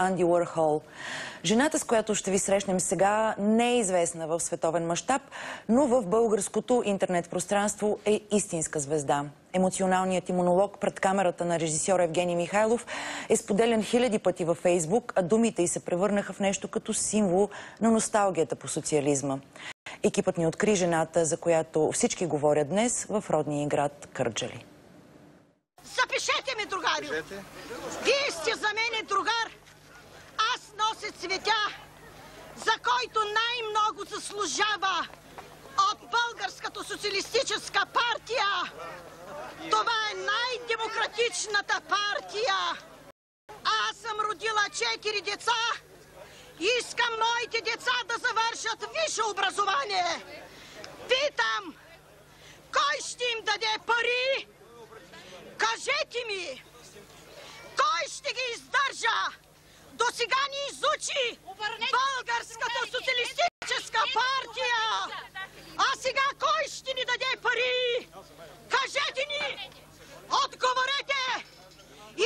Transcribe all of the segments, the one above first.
Анди Уорхол. Жената, с която ще ви срещнем сега, не е известна в световен мащаб, но в българското интернет пространство е истинска звезда. Емоционалният и монолог пред камерата на режисьор Евгений Михайлов е споделян хиляди пъти във Фейсбук, а думите й се превърнаха в нещо като символ на носталгията по социализма. Екипът ни откри жената, за която всички говорят днес в родния град Кърджали. Запишете ми, другарю! Вие сте за мен другар! Аз нося цветя, за който най-много заслужава от Българската социалистическа партия. Това е най-демократичната партия. Аз съм родила 4 деца. Искам моите деца да завършат висше образование. Питам, кой ще им даде пари? Кажете ми, кой ще ги издържа? До сега ни изучи Българската социалистическа партия. А сега кой ще ни даде пари? Кажете ни, отговорете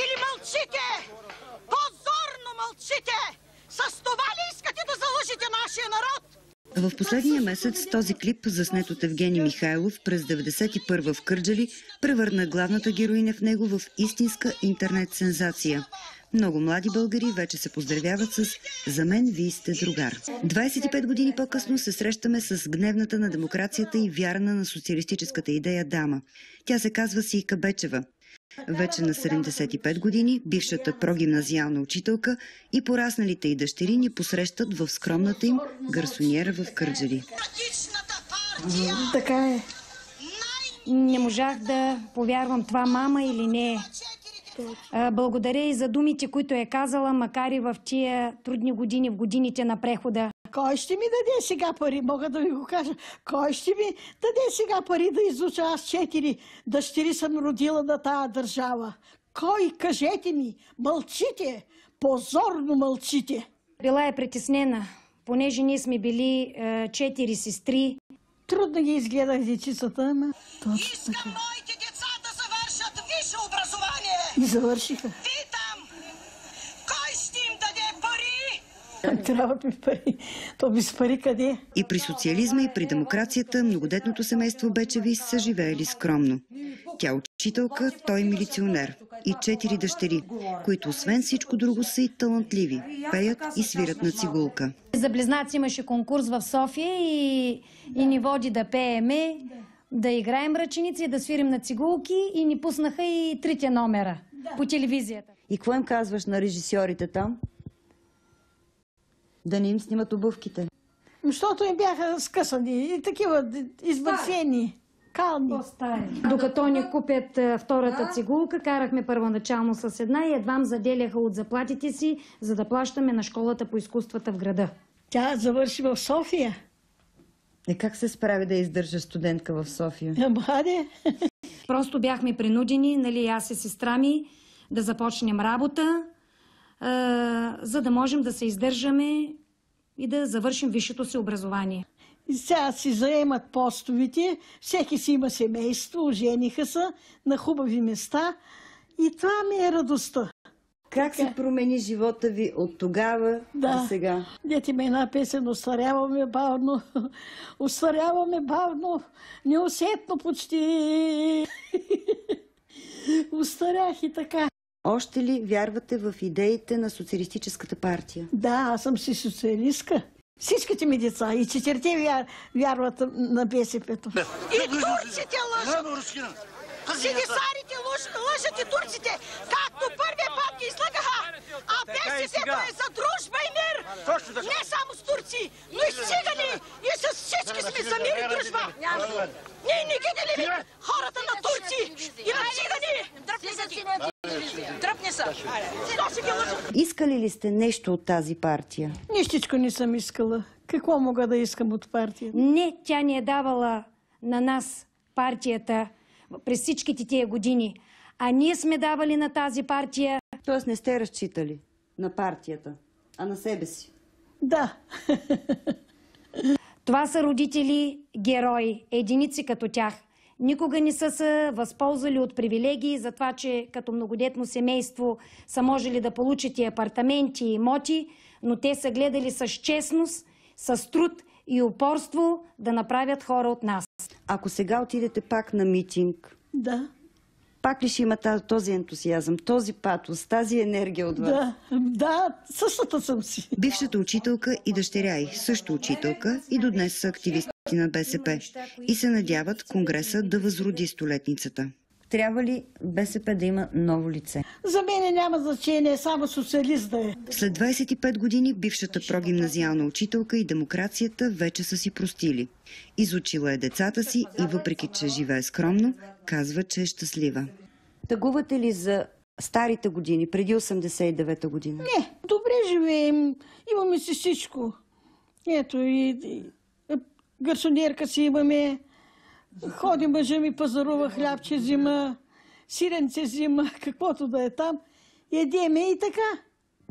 или мълчите. Позорно мълчите. С това ли искате да залъжете нашия народ? В последния месец този клип, заснет от Евгений Михайлов през 1991 в Кърджали, превърна главната героиня в него в истинска интернет сензация. Много млади българи вече се поздравяват с "За мен вие сте другар". 25 години по-късно се срещаме с гневната на демокрацията и вярна на социалистическата идея дама. Тя се казва Сийка Бечева. Вече на 75 години бившата прогимназиална учителка и порасналите й дъщери ни посрещат в скромната им гарсониера в Кърджали. Така е. Не можах да повярвам това мама или не. Благодаря и за думите, които е казала, макар и в тия трудни години, в годините на прехода. Кой ще ми даде сега пари? Мога да ви го кажа. Кой ще ми даде сега пари да изуча? Аз 4 дъщери съм родила на тая държава. Кой? Кажете ми. Мълчите. Позорно мълчите. Била е притеснена, понеже ние сме били 4 сестри. Трудно ги изгледах дечицата, ама точно така. Искам моите деца да завършат висше образование. И завършиха. Питам, кой ще им даде пари? Трябват ми пари. То без пари къде? И при социализма, и при демокрацията многодетното семейство Бечеви са живеели скромно. Тя учителка, той милиционер и 4 дъщери, които освен всичко друго са и талантливи, пеят и свират на цигулка. За близнаци имаше конкурс в София и ни води да пееме, да играем ръченици и да свирим на цигулки и ни пуснаха и 3 номера по телевизията. И какво им казваш на режисьорите там? Да не им снимат обувките? Защото им бяха скъсани и такива избърсени, кални. Докато ни купят втората цигулка, карахме първоначално с една и едвам заделяха от заплатите си, за да плащаме на школата по изкуствата в града. Тя завърши в София. Как се справи да издържа студентка в София? Бъде. Просто бяхме принудени, нали, аз и сестра ми, да започнем работа, за да можем да се издържаме и да завършим висшето си образование. И сега си заемат постовите, всеки си има семейство, жениха са на хубави места и това ми е радостта. Как се промени живота ви от тогава до сега? Дете ме една песен: остаряваме бавно, неусетно почти. Устарях и така. Още ли вярвате в идеите на социалистическата партия? Да, аз съм си социалистка. Всичките ми деца и 4 вярват на БСП-то. И турците лъжат! Сидисарите лъжат и турците, както първия път ги излагаха. А БСП-то е за дружба и мир. Не само с турци, но и с цигани. И с всички сме за мир и дружба. Ние не видели ли хората на турци и на цигани? Дръпни са. Искали ли сте нещо от тази партия? Нищичко не съм искала. Какво мога да искам от партията? Не, тя ни е давала на нас партията през всичките тия години. А ние сме давали на тази партия. Тоест не сте разчитали на партията, а на себе си? Да. Това са родители, герои, единици като тях. никога не са се възползвали от привилегии за това, че като многодетно семейство са можели да получат и апартаменти, и имоти, но те са гледали с честност, с труд и упорство да направят хора от нас. Ако сега отидете пак на митинг, Да, пак ли ще има този ентусиазъм, този патос, тази енергия от вас? да, същата съм си. Бившата учителка и дъщеря й, също учителка, и до днес са активисти на БСП и се надяват Конгреса да възроди столетницата. Трябва ли БСП да има ново лице? За мен няма значение, само социалист да е. След 25 години бившата прогимназиална учителка и демокрацията вече са си простили. Изучила е децата си и въпреки, че живее скромно, казва, че е щастлива. Тъгувате ли за старите години, преди 89-та година? Не, добре живеем, имаме си всичко. Ето и гарсонерка си имаме, ходи мъжа ми пазарува, хлябче взима, сиренце взима, каквото да е там. Едеме и така.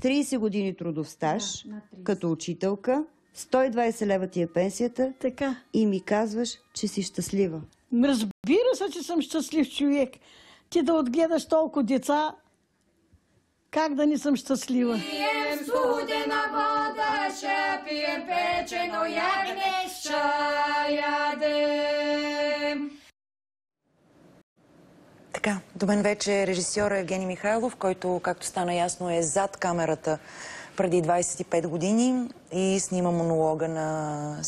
30 години трудов стаж, като учителка, 120 лева ти е пенсията Така. и ми казваш, че си щастлива. Разбира се, че съм щастлив човек. Ти да отгледаш толкова деца, как да не съм щастлива? Пием студена вода, ще пием печено ягне, ще ядем. Така, до мен вече е режисьора Евгений Михайлов, който, както стана ясно, е зад камерата преди 25 години и снима монолога на